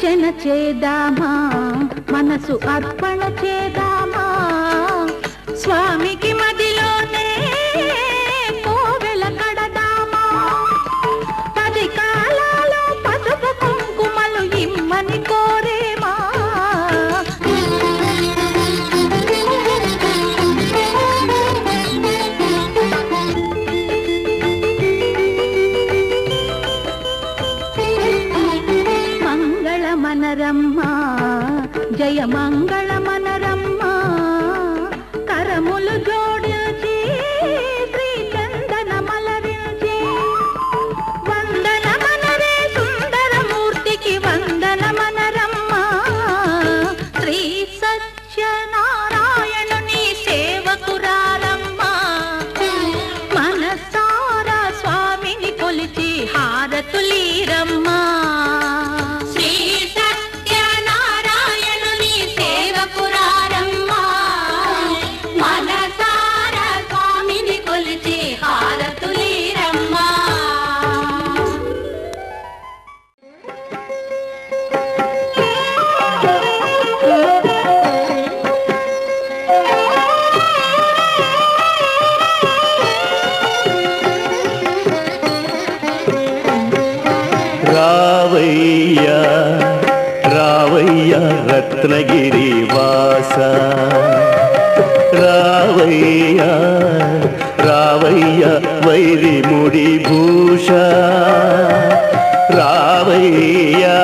అర్చన చేద్దామా, మనసు అర్పణ చేద్దామా, స్వామికి మదిలోనే కోవెల కడదామా, 10 కాలాలో పసుపు కుంకుమలు ఇమ్మని కోరేమా. మనరమ్మా జయ మంగళ మనరమ్మా, కరములు జోడించి శ్రీ చందన మలరించి, వందన మనరే సుందరమూర్తికి వందన మనరమ్మా, శ్రీ సత్యనారాయణుని సేవకురారమ్మా, మనసారా స్వామిని కొలిచి హారతులీరమ్మా. రావయ్యా రావయ్యా రత్నగిరి వాస, రావయ్యా రావయ్యా వైరిముడి భూష, రావయ్యా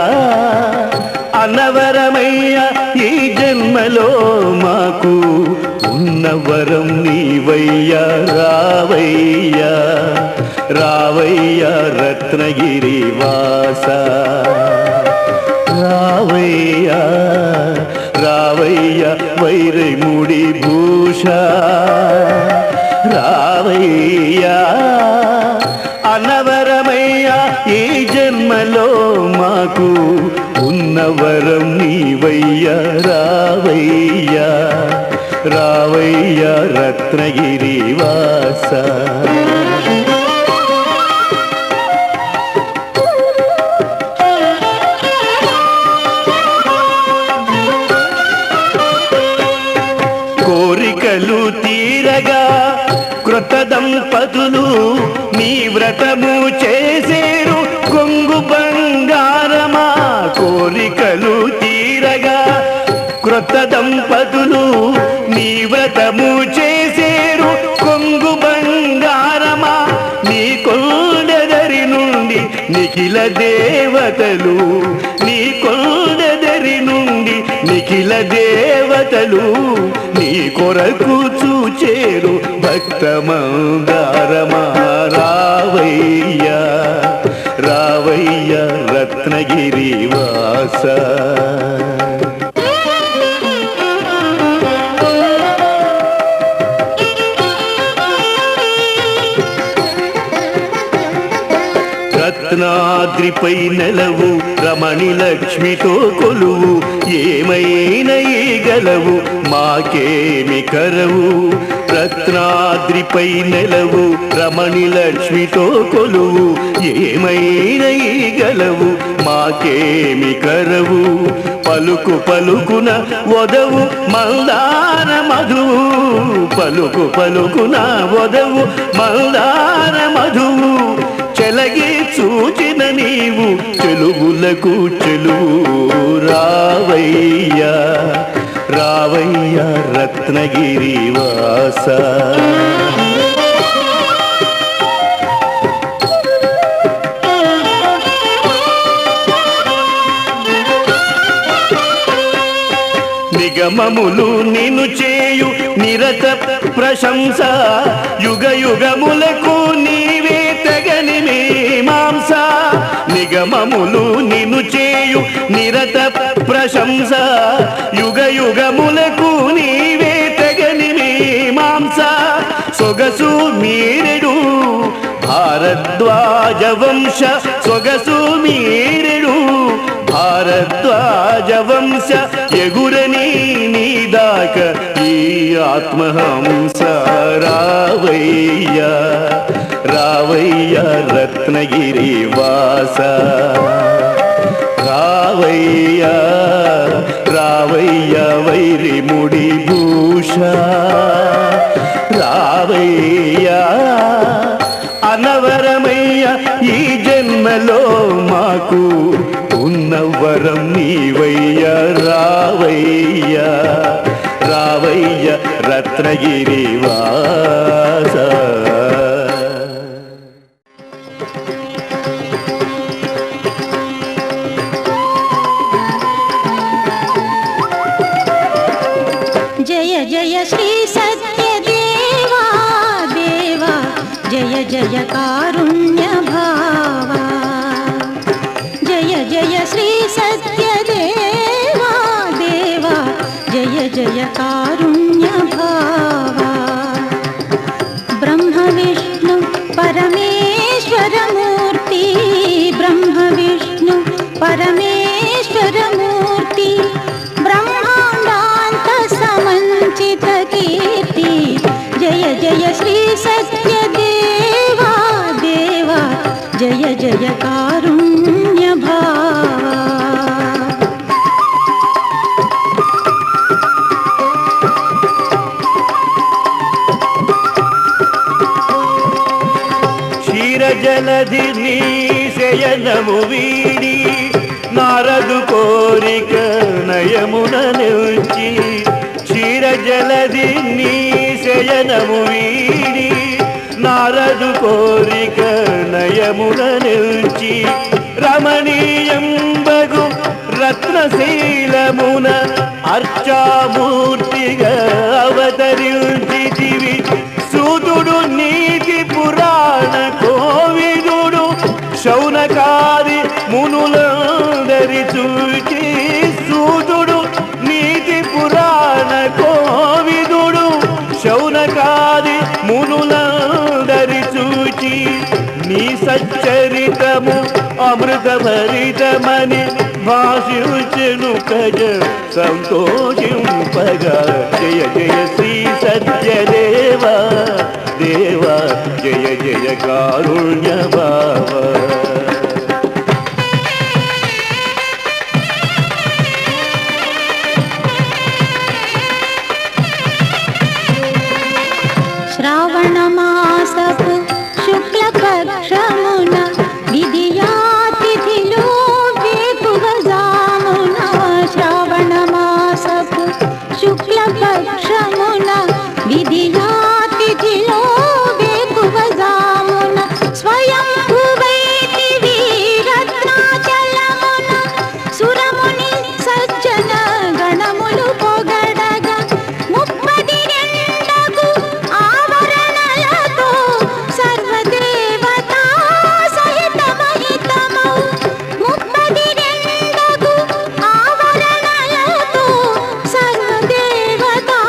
అన్నవరమయ్యా ఈ జన్మలో మాకు ఉన్నవరం నీవయ్యా. రావయ్యా రావయ్యా రత్నగిరి వాస, రావయ్యా రావయ్యా వైరిముడి భూష, రావయ్యా అనవరమయ్యా ఈ జన్మలో మాకు ఉన్నవరం నీవయ్యా. రావయ్యా రావయ్యా రత్నగిరి వాస. కోరికలు తీరగా కృత దంపతులు నీ వ్రతము చేసేరు కొంగు బంగారమా. కోరికలు తీరగా కృత దంపతులు నీ వ్రతము చేసేరు కొంగు బంగారమా. నీ కొండదరి నుండి నిఖిల దేవతలు, నీ కొండదరి నుండి నిఖిల దేవతలు నీ కొరకు చూచేరు భక్త మందారమా. రావయ్యా రావయ్యా రత్నగిరి వాస. రత్నాద్రిపై నెలవు రమణి లక్ష్మితో కొలువు, ఏమైనా గలవు మాకేమి కరవు. రత్నాద్రిపై నెలవు రమణి లక్ష్మితో కొలువు, ఏమైనా గలవు మాకేమి కరవు. పలుకు పలుకున వదవు మందార మధువు, పలుకు పలుకున వదవు మందార మధువు. చెలగి చూచిన నీవు చెలువులకు చెలువు. రావయ్యా రావయ్యా రత్నగిరి వాస. నిగమములు నిన్ను చేయు నిరత ప్రశంస, యుగ యుగములకు నీవే తగని మీమాంస. నిగమములు నిన్ను చేయు నిరత ప్రశంస, యుగ యుగములకు నీవే తగని మీమాంస. సొగసు మీరెడు భారద్వాజ వంశ, సొగసు మీరెడు భారద్వాజ వంశ. ఎగురని నీదాక ఈ ఆత్మహంస. రావయ్యా రావయ్యా రత్నగిరి వాస, రావయ్యా ఉన్నవరం నీవయ్యా రావయ్యా రావయ్య రత్నగిరి వాస. జయ జయ శ్రీ సత్యదేవా దేవా జయ జయ కారుణ్య భావా. జయ జయ శ్రీ సత్యదేవా దేవా జయ జయ కారుణ్య భావా. బ్రహ్మ విష్ణు పరమేశ్వరమూర్తి బ్రహ్మ విష్ణు పరమేశ్వరమూర్తి బ్రహ్మాండాంత సమంచిత కీర్తి. జయ జయ శ్రీ సత్యదేవా దేవా జయ జయ కారుణ్య భావా. క్షీరజలధి నీ శయనము వీడి నారదు కోరిక నయమున నిల్చి. క్షీరజలధి నీ శయనము వీడి నారదు కోరిక నయమున నిల్చి. రమణీయంబగు రత్నశీలమున అర్చామూర్తిగా అవతరించితివి. సూతుడు నీతి పురాణ కోవిదుడు శౌనకాది మునులందరి చూచి. సూతుడు నీతి పురాణ కోవిదుడు శౌనకాది మునులందరి చూచి. నీ సచ్చరితము అమృతభరితమని భాషించెను ప్రజ సంతోషింపగా. జయ జయ శ్రీ సత్యదేవా దేవా జయ జయ కారుణ్య భావా. శ్రావణ మాసపు శుక్లపక్షమున విధియాతిథిలో వేకువజామున. శ్రావణ మాసపు శుక్లపక్షమున విధియాతిథిలో వేకువజామున. స్వయంభువైతివి రత్నాచలమున సురముని సజ్జన గణములు పొగడగా. 32 ఆవరణలతో సర్వదేవతా సహితమహితమౌ. 32 ఆవరణలతో సర్వదేవతా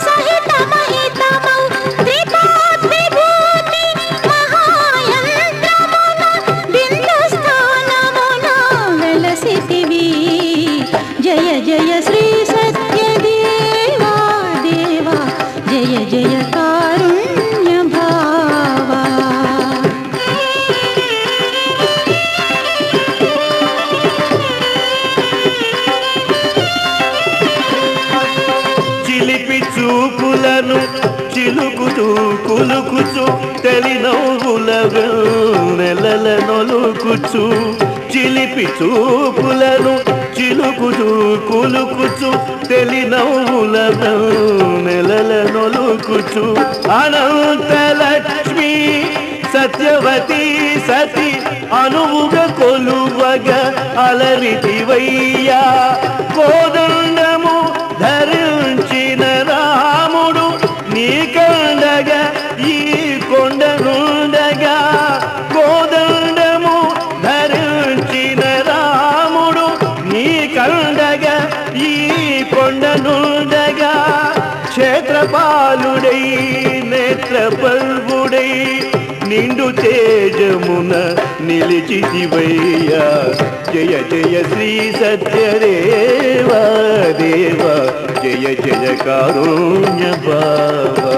సహితమహితమౌ. త్రిపాద్విభూతి మహాయంత్రమున బిందుస్థానమున వెలసితివి. జయ జయ శ్రీ సత్యదేవా దేవా జయ జయ కారుణ్య భావా. చిలిపి చూపులను చిలుకుతూ కులుకుచు తెలి నవ్వుల నెలల నొలుకుచు. చిలిపి చూపులను చిలుకుతూ కులుకుచు తెలి నవ్వుల నెలల నొలుకుచు. అనంతలక్ష్మి సత్యవతి సతి అనువుగా కొలువగా అలరితివయ్యా. కోదండము ధరించిన రాముడు నీ కండగా ఈ కొండనుండగా. కోదండము ధరించిన రాముడు నీ కండగా ఈ కొండనుండగా. క్షేత్రపాలుడై నేత్రపల్వుడై నిండు తేజమున నిలిచితివయ్యా. జయ జయ శ్రీ సత్యదేవా దేవా జయ జయ కారుణ్య భావా.